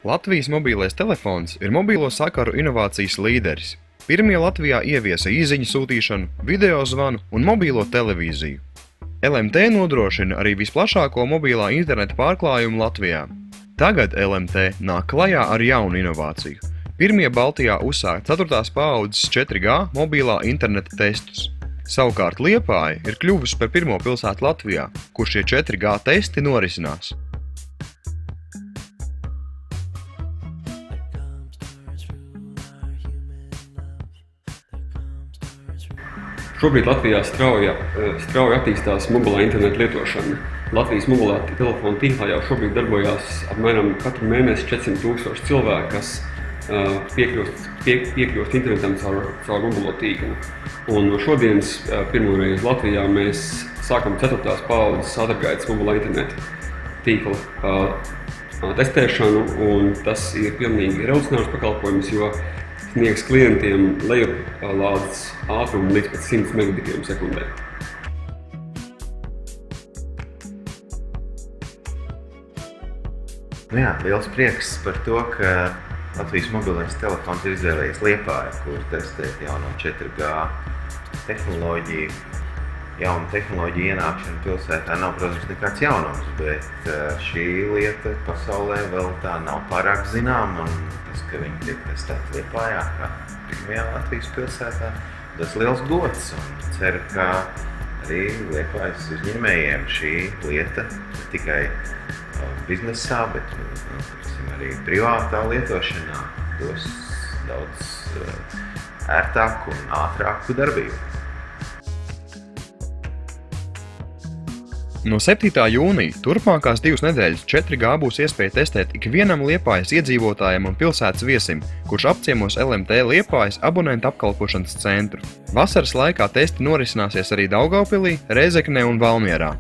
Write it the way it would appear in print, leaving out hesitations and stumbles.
Latvijas mobilais telefons ir mobilo sakaru inovācijas līderis. Pirmie Latvijā ieviesa īziņu sūtīšanu, video zvanu un mobilo televīziju. LMT nodrošina arī visplašāko mobilā interneta pārklājumu Latvijā. Tagad LMT nāk klajā ar jaunu inovāciju. Pirmie Baltijā uzsāk 4. paaudzes 4G mobilā interneta testus. Savukārt Liepāja ir kļuvusi par pirmo pilsētu Latvijā, kur šie 4G testi norisinās. Šobrīd Latvijā strauji attīstās mobilā interneta lietošana. Latvijas mobilā telefona tīklā jau šobrīd darbojās apmēram katru mēnesi 400,000 cilvēku, kas piekļūst internetam caur mobilo tīklu. Un no šodienas pirmoreiz Latvijā mēs sākam 4. paaudzes ātrgaitas mobilā interneta tīkla testēšanu, un tas ir pilnīgi revolucionārs pakalpojums, jo sniegs klientiem lejuplādes ātrumu līdz pat 100 megabitiem sekundē. Jā, liels prieks par to, ka Latvijas mobilais telefons ir izvēlējies Liepāju, kur testēt jauno 4G tehnoloģiju. Jauna tehnoloģija ienākšana pilsētā nav, protams, nekāds jaunums, bet šī lieta pasaulē vēl tā nav pārāk zināma, un tas, ka viņi tiek testēti Liepājā, kā pirmajā Latvijas pilsētā, tas liels gods, un ceru, ka arī Liepājas uzņēmējiem šī lieta ne tikai biznesā, bet arī privātā lietošanā dos daudz ērtāku un ātrāku darbību. No 7. jūnija turpmākās 2 nedēļas 4G būs iespēja testēt ikvienam Liepājas iedzīvotājam un pilsētas viesim, kurš apciemos LMT Liepājas abonentu apkalpošanas centru. Vasaras laikā testi norisināsies arī Daugavpilī, Rēzeknē un Valmierā.